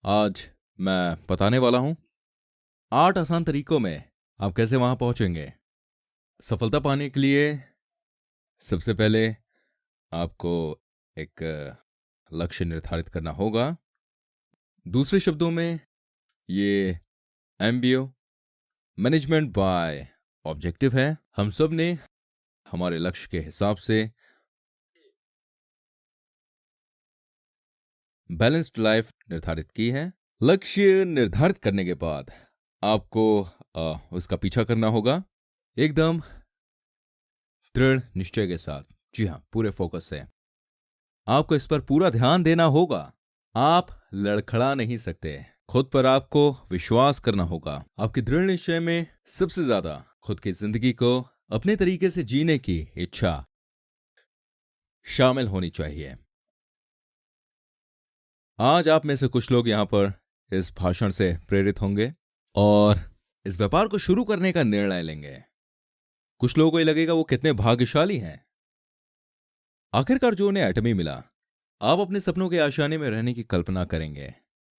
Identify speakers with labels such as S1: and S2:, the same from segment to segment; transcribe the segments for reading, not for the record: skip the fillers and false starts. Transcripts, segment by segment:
S1: आज मैं बताने वाला हूं 8 आसान तरीकों में आप कैसे वहां पहुंचेंगे। सफलता पाने के लिए सबसे पहले आपको एक लक्ष्य निर्धारित करना होगा। दूसरे शब्दों में ये एमबीओ मैनेजमेंट बाय ऑब्जेक्टिव है। हम सब ने हमारे लक्ष्य के हिसाब से बैलेंस्ड लाइफ निर्धारित की है। लक्ष्य निर्धारित करने के बाद आपको उसका पीछा करना होगा एकदम दृढ़ निश्चय के साथ। जी हाँ, पूरे फोकस से आपको इस पर पूरा ध्यान देना होगा। आप लड़खड़ा नहीं सकते। खुद पर आपको विश्वास करना होगा। आपके दृढ़ निश्चय में सबसे ज्यादा खुद की जिंदगी को अपने तरीके से जीने की इच्छा शामिल होनी चाहिए। आज आप में से कुछ लोग यहां पर इस भाषण से प्रेरित होंगे और इस व्यापार को शुरू करने का निर्णय लेंगे। कुछ लोगों को ये लगेगा वो कितने भाग्यशाली हैं, आखिरकार जो उन्हें एटमी मिला। आप अपने सपनों के आशियाने में रहने की कल्पना करेंगे।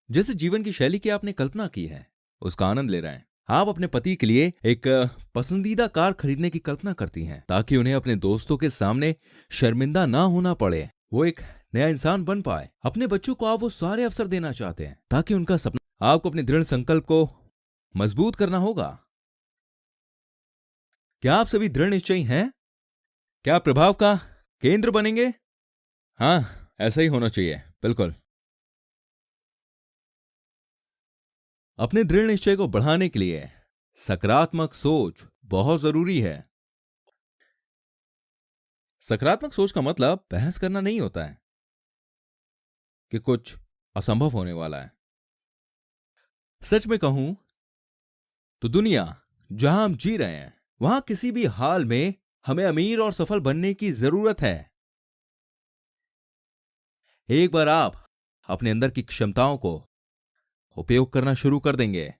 S1: जैसे जीवन की शैली की आपने कल्पना की है उसका आनंद ले रहे हैं। आप अपने पति के लिए एक पसंदीदा कार खरीदने की कल्पना करती हैं ताकि उन्हें अपने दोस्तों के सामने शर्मिंदा ना होना पड़े, वो एक नया इंसान बन पाए। अपने बच्चों को आप वो सारे अवसर देना चाहते हैं ताकि उनका सपना। आपको अपने दृढ़ संकल्प को मजबूत करना होगा। क्या आप सभी दृढ़ निश्चयी हैं? क्या आप प्रभाव का केंद्र बनेंगे? हाँ, ऐसा ही होना चाहिए, बिल्कुल। अपने दृढ़ निश्चय को बढ़ाने के लिए सकारात्मक सोच बहुत जरूरी है। सकारात्मक सोच का मतलब बहस करना नहीं होता है कि कुछ असंभव होने वाला है। सच में कहूं तो दुनिया जहां हम जी रहे हैं वहां किसी भी हाल में हमें अमीर और सफल बनने की जरूरत है। एक बार आप अपने अंदर की क्षमताओं को उपयोग करना शुरू कर देंगे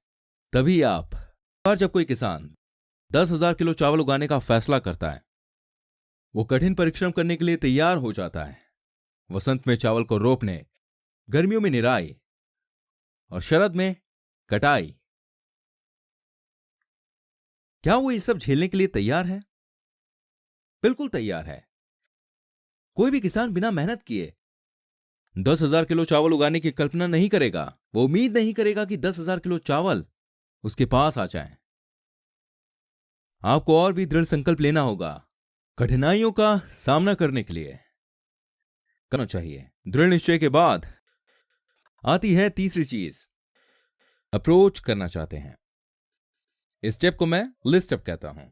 S1: तभी आप। और जब कोई किसान 10,000 किलो चावल उगाने का फैसला करता है, वो कठिन परिश्रम करने के लिए तैयार हो जाता है। वसंत में चावल को रोपने, गर्मियों में निराई और शरद में कटाई। क्या वो ये सब झेलने के लिए तैयार है? बिल्कुल तैयार है। कोई भी किसान बिना मेहनत किए 10,000 किलो चावल उगाने की कल्पना नहीं करेगा। वो उम्मीद नहीं करेगा कि 10,000 किलो चावल उसके पास आ जाए। आपको और भी दृढ़ संकल्प लेना होगा। कठिनाइयों का सामना करने के लिए करना चाहिए। दृढ़ निश्चय के बाद आती है तीसरी चीज, अप्रोच करना चाहते हैं। इस स्टेप को मैं लिस्ट स्टेप कहता हूं।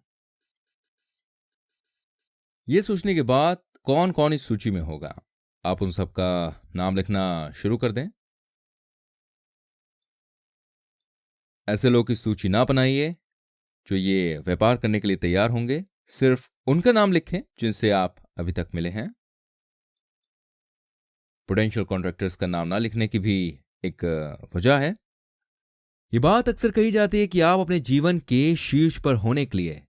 S1: यह सोचने के बाद कौन कौन इस सूची में होगा, आप उन सबका नाम लिखना शुरू कर दें। ऐसे लोग की सूची ना बनाइए जो ये व्यापार करने के लिए तैयार होंगे। सिर्फ उनका नाम लिखें जिनसे आप अभी तक मिले हैं। पोटेंशियल कॉन्ट्रैक्टर्स का नाम ना लिखने की भी एक वजह है। यह बात अक्सर कही जाती है कि आप अपने जीवन के शीर्ष पर होने के लिए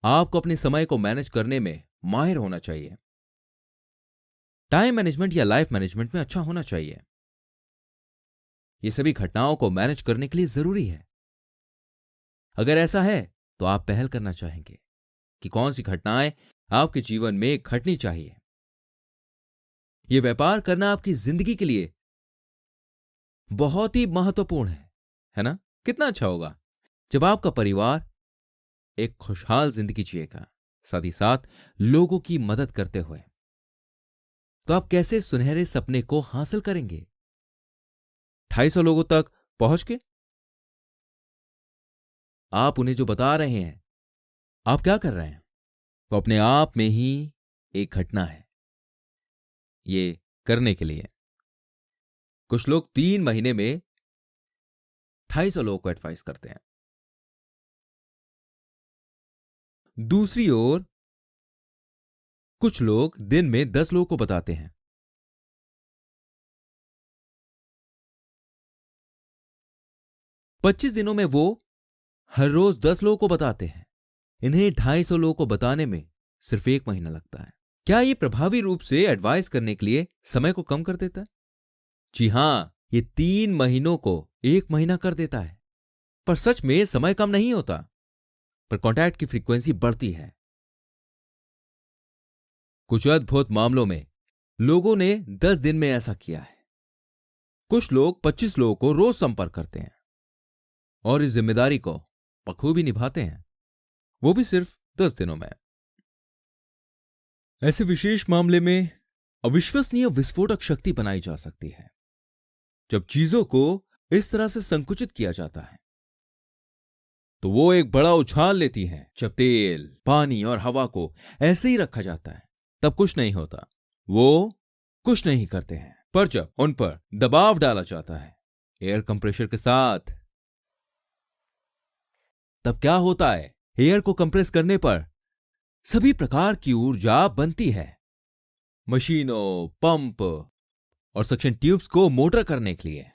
S1: आपको अपने समय को मैनेज करने में माहिर होना चाहिए। टाइम मैनेजमेंट या लाइफ मैनेजमेंट में अच्छा होना चाहिए। ये सभी घटनाओं को मैनेज करने के लिए जरूरी है। अगर ऐसा है तो आप पहल करना चाहेंगे कि कौन सी घटनाएं आपके जीवन में घटनी चाहिए। यह व्यापार करना आपकी जिंदगी के लिए बहुत ही महत्वपूर्ण है ना? कितना अच्छा होगा जब आपका परिवार एक खुशहाल जिंदगी जिएगा, साथ ही साथ लोगों की मदद करते हुए। तो आप कैसे सुनहरे सपने को हासिल करेंगे? 250 लोगों तक पहुंच के आप उन्हें जो बता रहे हैं, आप क्या कर रहे हैं, तो अपने आप में ही एक घटना है ये करने के लिए। कुछ लोग 3 महीने में 250 लोगों को एडवाइस करते हैं। दूसरी ओर कुछ लोग दिन में 10 लोगों को बताते हैं। पच्चीस दिनों में वो हर रोज 10 लोगों को बताते हैं। इन्हें 250 लोगों को बताने में सिर्फ 1 महीना लगता है। क्या ये प्रभावी रूप से एडवाइस करने के लिए समय को कम कर देता है? जी हां, ये 3 महीनों को 1 महीना कर देता है। पर सच में समय कम नहीं होता, पर कांटेक्ट की फ्रीक्वेंसी बढ़ती है। कुछ अद्भुत मामलों में लोगों ने 10 दिन में ऐसा किया है। कुछ लोग 25 लोगों को रोज संपर्क करते हैं और इस जिम्मेदारी को बखूबी निभाते हैं, वो भी सिर्फ 10 दिनों में। ऐसे विशेष मामले में अविश्वसनीय विस्फोटक शक्ति बनाई जा सकती है। जब चीजों को इस तरह से संकुचित किया जाता है तो वो एक बड़ा उछाल लेती हैं। जब तेल, पानी और हवा को ऐसे ही रखा जाता है तब कुछ नहीं होता, वो कुछ नहीं करते हैं। पर जब उन पर दबाव डाला जाता है एयर कंप्रेशर के साथ, तब क्या होता है? एयर को कंप्रेस करने पर सभी प्रकार की ऊर्जा बनती है। मशीनों, पंप और सक्शन ट्यूब्स को मोटर करने के लिए।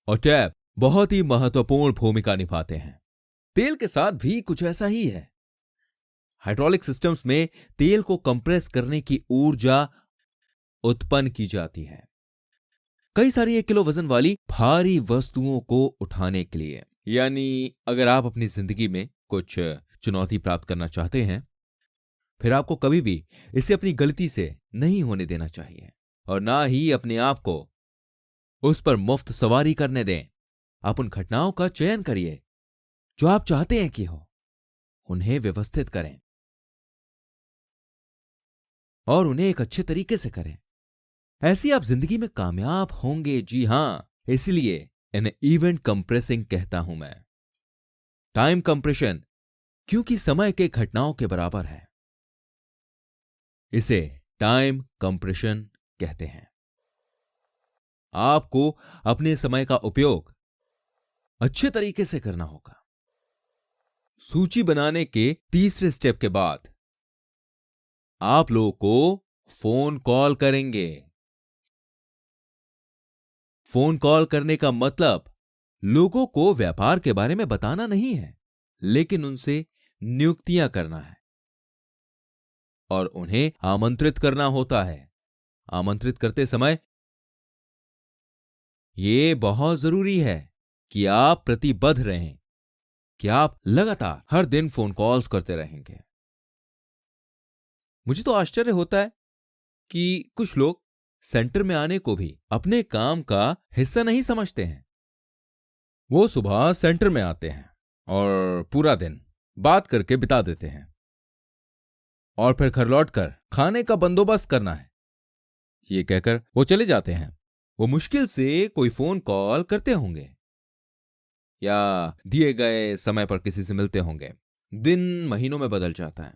S1: और टैप बहुत ही महत्वपूर्ण भूमिका निभाते हैं। तेल के साथ भी कुछ ऐसा ही है। हाइड्रोलिक सिस्टम्स में तेल को कंप्रेस करने की ऊर्जा उत्पन्न की जाती है कई सारी 1 किलो वजन वाली भारी वस्तुओं को उठाने के लिए। यानी अगर आप अपनी जिंदगी में कुछ चुनौती प्राप्त करना चाहते हैं, फिर आपको कभी भी इसे अपनी गलती से नहीं होने देना चाहिए और ना ही अपने आप को उस पर मुफ्त सवारी करने दें। आप उन घटनाओं का चयन करिए जो आप चाहते हैं कि हो, उन्हें व्यवस्थित करें और उन्हें एक अच्छे तरीके से करें। ऐसी आप जिंदगी में कामयाब होंगे। जी हां, इसलिए इन्हें इवेंट कंप्रेसिंग कहता हूं मैं। टाइम कंप्रेशन क्योंकि समय के घटनाओं के बराबर है, इसे टाइम कंप्रेशन कहते हैं। आपको अपने समय का उपयोग अच्छे तरीके से करना होगा। सूची बनाने के तीसरे स्टेप के बाद आप लोगों को फोन कॉल करेंगे। फोन कॉल करने का मतलब लोगों को व्यापार के बारे में बताना नहीं है, लेकिन उनसे नियुक्तियां करना है और उन्हें आमंत्रित करना होता है। आमंत्रित करते समय यह बहुत जरूरी है कि आप प्रतिबद्ध रहें, कि आप लगातार हर दिन फोन कॉल्स करते रहेंगे। मुझे तो आश्चर्य होता है कि कुछ लोग सेंटर में आने को भी अपने काम का हिस्सा नहीं समझते हैं। वो सुबह सेंटर में आते हैं और पूरा दिन बात करके बिता देते हैं और फिर घर लौटकर खाने का बंदोबस्त करना है, ये कहकर वो चले जाते हैं। वो मुश्किल से कोई फोन कॉल करते होंगे या दिए गए समय पर किसी से मिलते होंगे। दिन महीनों में बदल जाता है,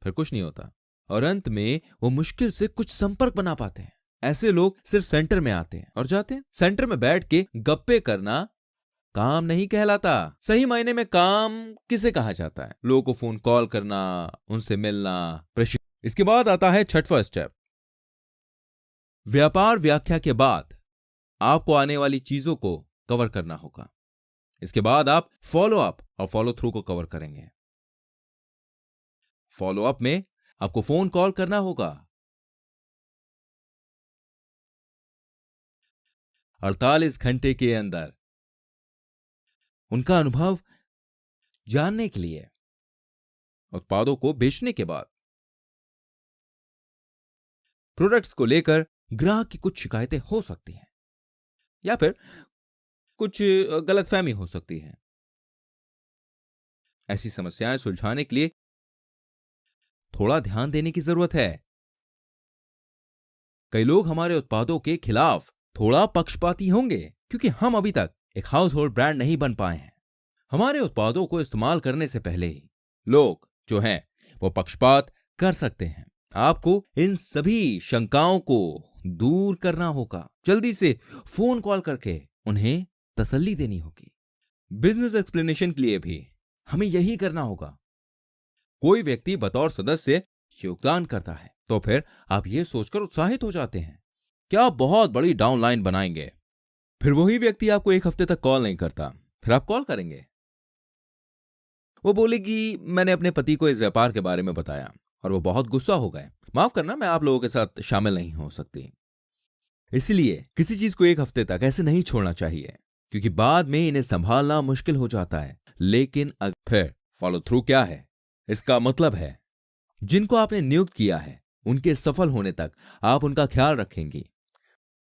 S1: फिर कुछ नहीं होता और अंत में वो मुश्किल से कुछ संपर्क बना पाते हैं। ऐसे लोग सिर्फ सेंटर में आते हैं और जाते हैं। सेंटर में बैठ के गप्पे करना काम नहीं कहलाता। सही मायने में काम किसे कहा जाता है? लोगों को फोन कॉल करना, उनसे मिलना, प्रशिक्षण। इसके बाद आता है छठवां स्टेप। व्यापार व्याख्या के बाद आपको आने वाली चीजों को कवर करना होगा। इसके बाद आप फॉलो अप और फॉलो थ्रू को कवर करेंगे। फॉलो अप में आपको फोन कॉल करना होगा। 48 घंटे के अंदर उनका अनुभव जानने के लिए। उत्पादों को बेचने के बाद प्रोडक्ट्स को लेकर ग्राहक की कुछ शिकायतें हो सकती हैं या फिर कुछ गलतफहमी हो सकती है। ऐसी समस्याएं सुलझाने के लिए थोड़ा ध्यान देने की जरूरत है। कई लोग हमारे उत्पादों के खिलाफ थोड़ा पक्षपाती होंगे क्योंकि हम अभी तक एक हाउस होल्ड ब्रांड नहीं बन पाए हैं। हमारे उत्पादों को इस्तेमाल करने से पहले ही लोग जो हैं वो पक्षपात कर सकते हैं। आपको इन सभी शंकाओं को दूर करना होगा। जल्दी से फोन कॉल करके उन्हें तसल्ली देनी होगी। बिजनेस एक्सप्लेनेशन के लिए भी हमें यही करना होगा। कोई व्यक्ति बतौर सदस्य योगदान करता है तो फिर आप ये सोचकर उत्साहित हो जाते हैं कि आप बहुत बड़ी डाउनलाइन बनाएंगे। फिर वही व्यक्ति आपको 1 हफ्ते तक कॉल नहीं करता, फिर आप कॉल करेंगे। वो बोलेगी मैंने अपने पति को इस व्यापार के बारे में बताया और वो बहुत गुस्सा हो गए। माफ करना, मैं आप लोगों के साथ शामिल नहीं हो सकती। इसलिए किसी चीज को एक हफ्ते तक ऐसे नहीं छोड़ना चाहिए, क्योंकि बाद में इन्हें संभालना मुश्किल हो जाता है। लेकिन फिर फॉलो थ्रू क्या है? इसका मतलब है जिनको आपने नियुक्त किया है उनके सफल होने तक आप उनका ख्याल रखेंगी।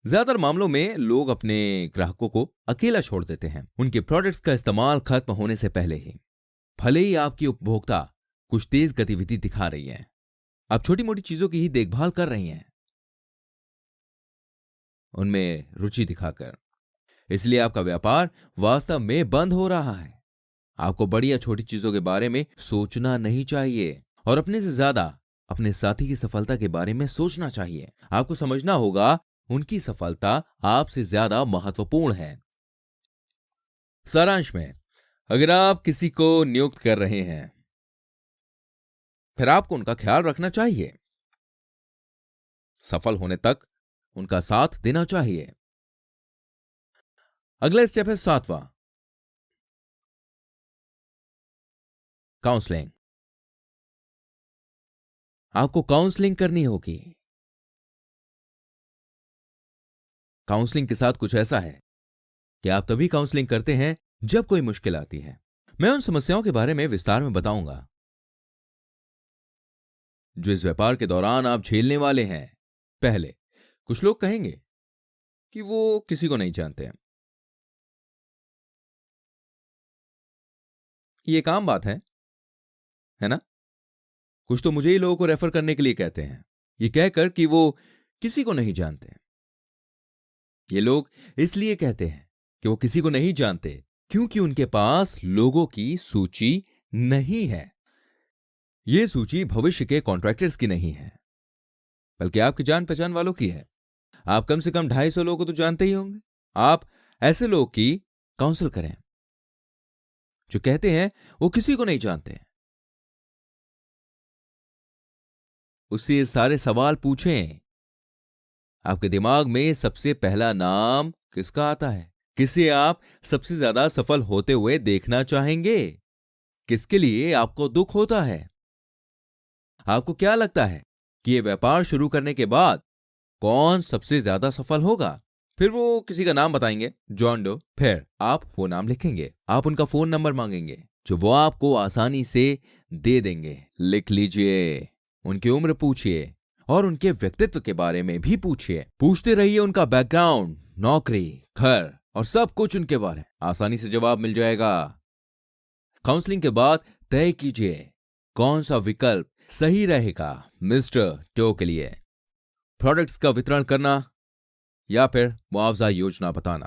S1: ज्यादातर मामलों में लोग अपने ग्राहकों को अकेला छोड़ देते हैं उनके प्रोडक्ट्स का इस्तेमाल खत्म होने से पहले ही। भले ही आपकी उपभोक्ता कुछ तेज गतिविधि दिखा रही है, आप छोटी मोटी चीजों की ही देखभाल कर रही हैं, उनमें रुचि दिखाकर, इसलिए आपका व्यापार वास्तव में बंद हो रहा है। आपको बड़ी या छोटी चीजों के बारे में सोचना नहीं चाहिए और अपने से ज्यादा अपने साथी की सफलता के बारे में सोचना चाहिए। आपको समझना होगा उनकी सफलता आपसे ज्यादा महत्वपूर्ण है। सारांश में, अगर आप किसी को नियुक्त कर रहे हैं फिर आपको उनका ख्याल रखना चाहिए, सफल होने तक उनका साथ देना चाहिए। अगला स्टेप है 7वां, काउंसलिंग। आपको काउंसलिंग करनी होगी। काउंसलिंग के साथ कुछ ऐसा है कि आप तभी काउंसलिंग करते हैं जब कोई मुश्किल आती है। मैं उन समस्याओं के बारे में विस्तार में बताऊंगा जो इस व्यापार के दौरान आप झेलने वाले हैं। पहले, कुछ लोग कहेंगे कि वो किसी को नहीं जानते हैं। ये एक आम बात है ना? कुछ तो मुझे ही लोगों को रेफर करने के लिए कहते हैं, ये कहकर कि वो किसी को नहीं जानते। ये लोग इसलिए कहते हैं कि वो किसी को नहीं जानते क्योंकि उनके पास लोगों की सूची नहीं है। ये सूची भविष्य के कॉन्ट्रैक्टर्स की नहीं है, बल्कि आपकी जान पहचान वालों की है। आप कम से कम 250 लोगों को तो जानते ही होंगे। आप ऐसे लोग की काउंसिल करें जो कहते हैं वो किसी को नहीं जानते। उससे ये सारे सवाल पूछें। आपके दिमाग में सबसे पहला नाम किसका आता है? किसे आप सबसे ज्यादा सफल होते हुए देखना चाहेंगे? किसके लिए आपको दुख होता है? आपको क्या लगता है कि यह व्यापार शुरू करने के बाद कौन सबसे ज्यादा सफल होगा? फिर वो किसी का नाम बताएंगे, जॉन डो। फिर आप वो नाम लिखेंगे। आप उनका फोन नंबर मांगेंगे जो वो आपको आसानी से दे देंगे। लिख लीजिए, उनकी उम्र पूछिए और उनके व्यक्तित्व के बारे में भी पूछिए। पूछते रहिए उनका बैकग्राउंड, नौकरी, घर और सब कुछ उनके बारे में। आसानी से जवाब मिल जाएगा। काउंसलिंग के बाद तय कीजिए कौन सा विकल्प सही रहेगा मिस्टर टो के लिए। प्रोडक्ट्स का वितरण करना या फिर मुआवजा योजना बताना।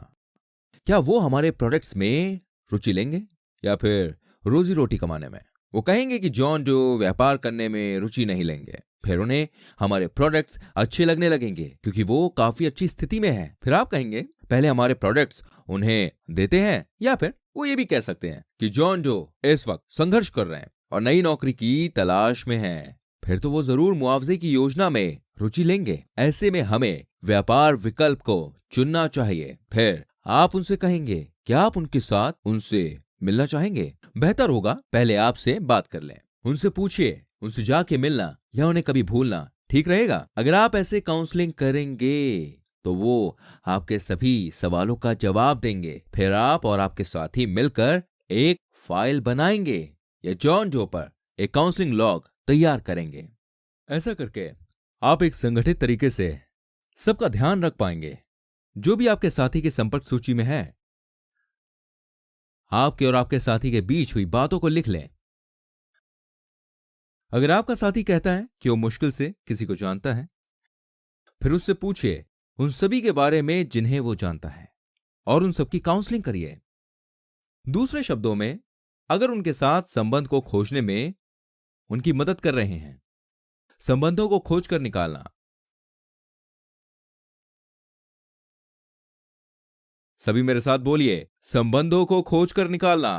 S1: क्या वो हमारे प्रोडक्ट्स में रुचि लेंगे या फिर रोजी रोटी कमाने में? वो कहेंगे कि जॉन जो व्यापार करने में रुचि नहीं लेंगे। फिर उन्हें हमारे प्रोडक्ट्स अच्छे लगने लगेंगे क्योंकि वो काफी अच्छी स्थिति में है। फिर आप कहेंगे पहले हमारे प्रोडक्ट्स उन्हें देते हैं, या फिर वो ये भी कह सकते हैं कि जॉन जो इस वक्त संघर्ष कर रहे हैं और नई नौकरी की तलाश में हैं। फिर तो वो जरूर मुआवजे की योजना में रुचि लेंगे। ऐसे में हमें व्यापार विकल्प को चुनना चाहिए। फिर आप उनसे कहेंगे क्या आप उनके साथ उनसे मिलना चाहेंगे? बेहतर होगा पहले आपसे बात कर लें। उनसे पूछिए, उनसे जाके मिलना या उन्हें कभी भूलना ठीक रहेगा। अगर आप ऐसे काउंसलिंग करेंगे तो वो आपके सभी सवालों का जवाब देंगे। फिर आप और आपके साथी मिलकर एक फाइल बनाएंगे या जॉन डो पर एक काउंसलिंग लॉग तैयार करेंगे। ऐसा करके आप एक संगठित तरीके से सबका ध्यान रख पाएंगे। जो भी आपके साथी की संपर्क सूची में है, आपके और आपके साथी के बीच हुई बातों को लिख लें। अगर आपका साथी कहता है कि वो मुश्किल से किसी को जानता है, फिर उससे पूछिए उन सभी के बारे में जिन्हें वो जानता है और उन सबकी काउंसलिंग करिए। दूसरे शब्दों में, अगर उनके साथ संबंध को खोजने में उनकी मदद कर रहे हैं, संबंधों को खोजकर निकालना। सभी मेरे साथ बोलिए, संबंधों को खोजकर निकालना।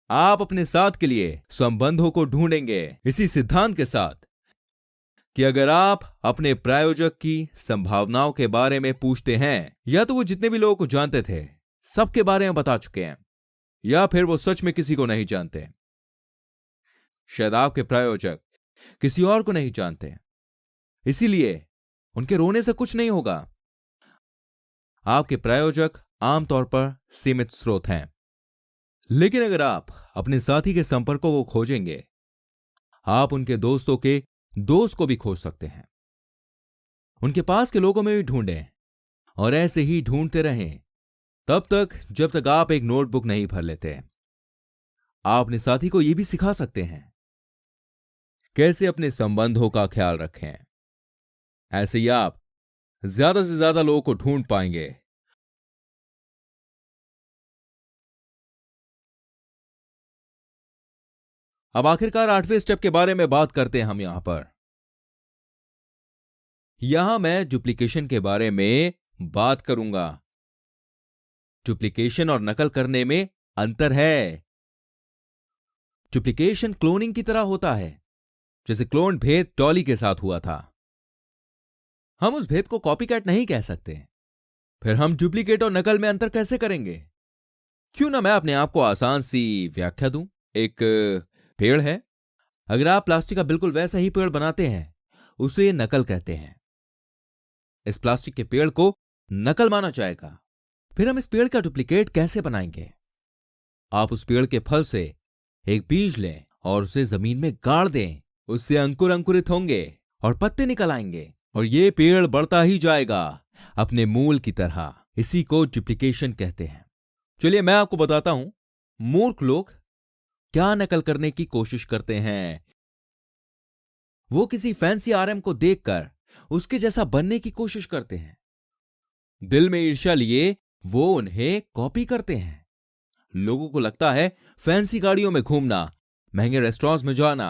S1: आप अपने साथ के लिए संबंधों को ढूंढेंगे इसी सिद्धांत के साथ कि अगर आप अपने प्रायोजक की संभावनाओं के बारे में पूछते हैं, या तो वो जितने भी लोगों को जानते थे सबके बारे में बता चुके हैं, या फिर वो सच में किसी को नहीं जानते। शायद आपके प्रायोजक किसी और को नहीं जानते, इसीलिए उनके रोने से कुछ नहीं होगा। आपके प्रायोजक आमतौर पर सीमित स्रोत हैं, लेकिन अगर आप अपने साथी के संपर्कों को खोजेंगे, आप उनके दोस्तों के दोस्त को भी खोज सकते हैं। उनके पास के लोगों में भी ढूंढें और ऐसे ही ढूंढते रहें तब तक जब तक आप एक नोटबुक नहीं भर लेते। आप अपने साथी को यह भी सिखा सकते हैं कैसे अपने संबंधों का ख्याल रखें। ऐसे ही आप ज्यादा से ज्यादा लोगों को ढूंढ पाएंगे। अब आखिरकार 8वें स्टेप के बारे में बात करते हैं हम यहां मैं डुप्लीकेशन के बारे में बात करूंगा। डुप्लीकेशन और नकल करने में अंतर है। डुप्लीकेशन क्लोनिंग की तरह होता है, जैसे क्लोन भेद डॉली के साथ हुआ था। हम उस भेद को कॉपीकैट नहीं कह सकते। फिर हम डुप्लीकेट और नकल में अंतर कैसे करेंगे? क्यों ना मैं अपने आप को आसान सी व्याख्या दूं। एक पेड़ है, अगर आप प्लास्टिक का बिल्कुल वैसा ही पेड़ बनाते हैं, उसे नकल कहते हैं। इस प्लास्टिक के पेड़ को नकल माना जाएगा। फिर हम इस पेड़ का डुप्लीकेट कैसे बनाएंगे? आप उस पेड़ के फल से एक बीज लें और उसे जमीन में गाड़ दें। उससे अंकुर अंकुरित होंगे और पत्ते निकल आएंगे और ये पेड़ बढ़ता ही जाएगा अपने मूल की तरह। इसी को डुप्लीकेशन कहते हैं। चलिए मैं आपको बताता हूं मूर्ख लोग क्या नकल करने की कोशिश करते हैं। वो किसी फैंसी आरएम को देखकर उसके जैसा बनने की कोशिश करते हैं। दिल में ईर्ष्या लिए वो उन्हें कॉपी करते हैं। लोगों को लगता है फैंसी गाड़ियों में घूमना, महंगे रेस्टोरेंट्स में जाना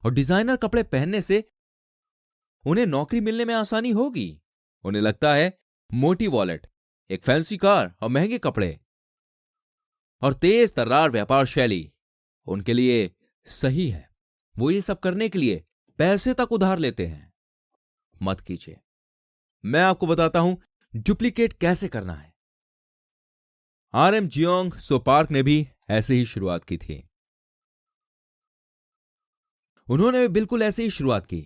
S1: और डिजाइनर कपड़े पहनने से उन्हें नौकरी मिलने में आसानी होगी। उन्हें लगता है मोटी वॉलेट, एक फैंसी कार और महंगे कपड़े और तेज तर्रार व्यापार शैली उनके लिए सही है। वो ये सब करने के लिए पैसे तक उधार लेते हैं। मत कीजिए। मैं आपको बताता हूं डुप्लीकेट कैसे करना है। आरएम जियोंग सो पार्क ने भी ऐसे ही शुरुआत की थी। उन्होंने बिल्कुल ऐसे ही शुरुआत की।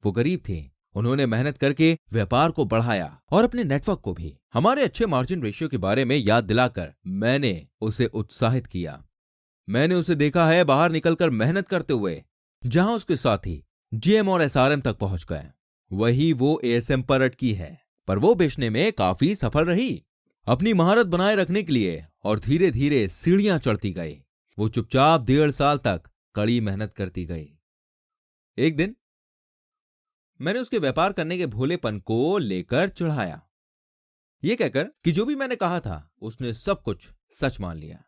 S1: वो गरीब थे। उन्होंने मेहनत करके व्यापार को बढ़ाया और अपने नेटवर्क को भी। हमारे अच्छे मार्जिन रेशियो के बारे में याद दिलाकर मैंने उसे उत्साहित किया। मैंने उसे देखा है बाहर निकलकर मेहनत करते हुए, जहां उसके साथी जीएम और एसआरएम तक पहुंच गए। वही वो एएसएम पर अटकी है, पर वो बेचने में काफी सफल रही। अपनी महारत बनाए रखने के लिए और धीरे धीरे सीढ़ियां चढ़ती गई। वो चुपचाप 1.5 साल तक कड़ी मेहनत करती गई। एक दिन मैंने उसके व्यापार करने के भोलेपन को लेकर चिढ़ाया, यह कहकर कि जो भी मैंने कहा था उसने सब कुछ सच मान लिया।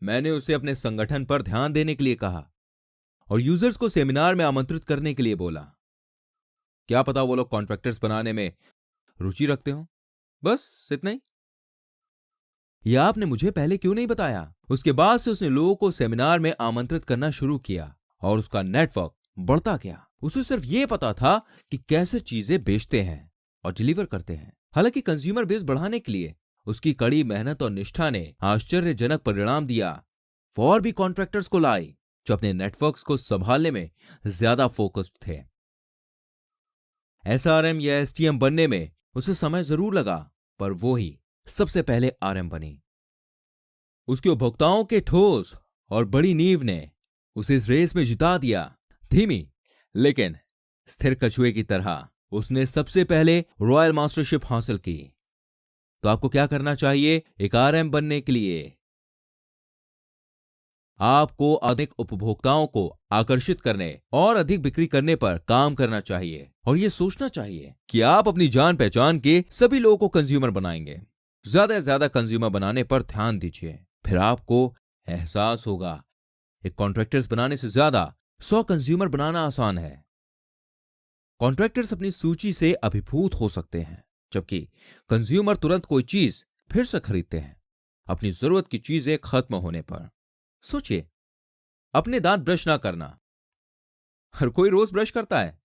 S1: मैंने उसे अपने संगठन पर ध्यान देने के लिए कहा और यूजर्स को सेमिनार में आमंत्रित करने के लिए बोला। क्या पता वो लोग कॉन्ट्रैक्टर्स बनाने में रुचि रखते हो। बस इतना ही। यह आपने मुझे पहले क्यों नहीं बताया? उसके बाद से उसने लोगों को सेमिनार में आमंत्रित करना शुरू किया और उसका नेटवर्क बढ़ता गया। उसे सिर्फ यह पता था कि कैसे चीजें बेचते हैं और डिलीवर करते हैं। हालांकि कंज्यूमर बेस बढ़ाने के लिए उसकी कड़ी मेहनत और निष्ठा ने आश्चर्यजनक परिणाम दिया। वो और भी कॉन्ट्रैक्टर्स को लाई जो अपने नेटवर्क्स को संभालने में ज्यादा फोकस्ड थे। एसआरएम या एसटीएम बनने में उसे समय जरूर लगा, पर वो ही सबसे पहले आरएम बनी। उसके उपभोक्ताओं के ठोस और बड़ी नींव ने उसे इस रेस में जिता दिया। धीमी लेकिन स्थिर कछुए की तरह उसने सबसे पहले रॉयल मास्टरशिप हासिल की। तो आपको क्या करना चाहिए एक आरएम बनने के लिए? आपको अधिक उपभोक्ताओं को आकर्षित करने और अधिक बिक्री करने पर काम करना चाहिए और यह सोचना चाहिए कि आप अपनी जान पहचान के सभी लोगों को कंज्यूमर बनाएंगे। ज्यादा से ज्यादा कंज्यूमर बनाने पर ध्यान दीजिए। फिर आपको एहसास होगा एक कॉन्ट्रैक्टर्स बनाने से ज्यादा 100 कंज्यूमर बनाना आसान है। कॉन्ट्रैक्टर्स अपनी सूची से अभिभूत हो सकते हैं, जबकि कंज्यूमर तुरंत कोई चीज फिर से खरीदते हैं अपनी जरूरत की चीजें खत्म होने पर। सोचिए, अपने दांत ब्रश ना करना, हर कोई रोज ब्रश करता है।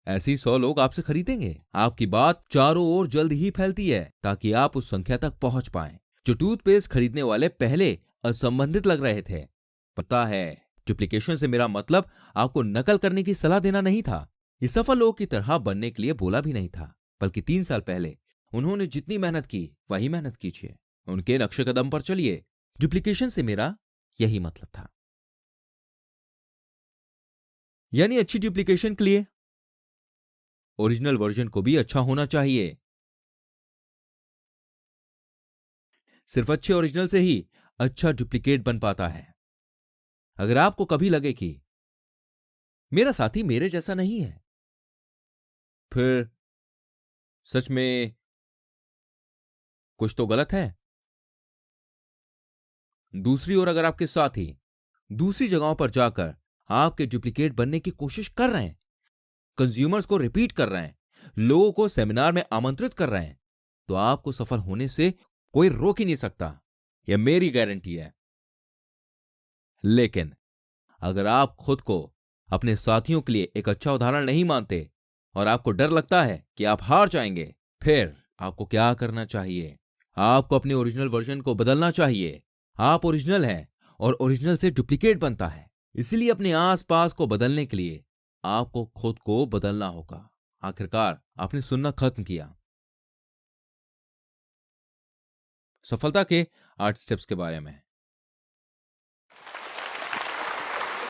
S1: ऐसे ही 100 लोग आपसे खरीदेंगे। आपकी बात चारों ओर जल्द ही फैलती है ताकि आप उस संख्या तक पहुंच पाएं। जो टूथपेस्ट खरीदने वाले पहले असंबंधित लग रहे थे, पता है डुप्लीकेशन से मेरा मतलब आपको नकल करने की सलाह देना नहीं था। इस सफल लोगों की तरह बनने के लिए बोला भी नहीं था, बल्कि 3 साल पहले उन्होंने जितनी मेहनत की वही मेहनत कीजिए, उनके नक्शे कदम पर चलिए। डुप्लीकेशन से मेरा यही मतलब था। यानी अच्छी डुप्लीकेशन के लिए ओरिजिनल वर्जन को भी अच्छा होना चाहिए। सिर्फ अच्छे ओरिजिनल से ही अच्छा डुप्लीकेट बन पाता है। अगर आपको कभी लगे कि मेरा साथी मेरे जैसा नहीं है, फिर सच में कुछ तो गलत है। दूसरी ओर अगर आपके साथी दूसरी जगहों पर जाकर आपके डुप्लीकेट बनने की कोशिश कर रहे हैं, कंज्यूमर्स को रिपीट कर रहे हैं, लोगों को सेमिनार में आमंत्रित कर रहे हैं, तो आपको सफल होने से कोई रोक ही नहीं सकता। यह मेरी गारंटी है। लेकिन अगर आप खुद को अपने साथियों के लिए एक अच्छा उदाहरण नहीं मानते और आपको डर लगता है कि आप हार जाएंगे, फिर आपको क्या करना चाहिए? आपको अपने ओरिजिनल वर्जन को बदलना चाहिए। आप ओरिजिनल हैं और ओरिजिनल से डुप्लीकेट बनता है। इसीलिए अपने आसपास को बदलने के लिए आपको खुद को बदलना होगा। आखिरकार आपने सुनना खत्म किया सफलता के 8 स्टेप्स के बारे में।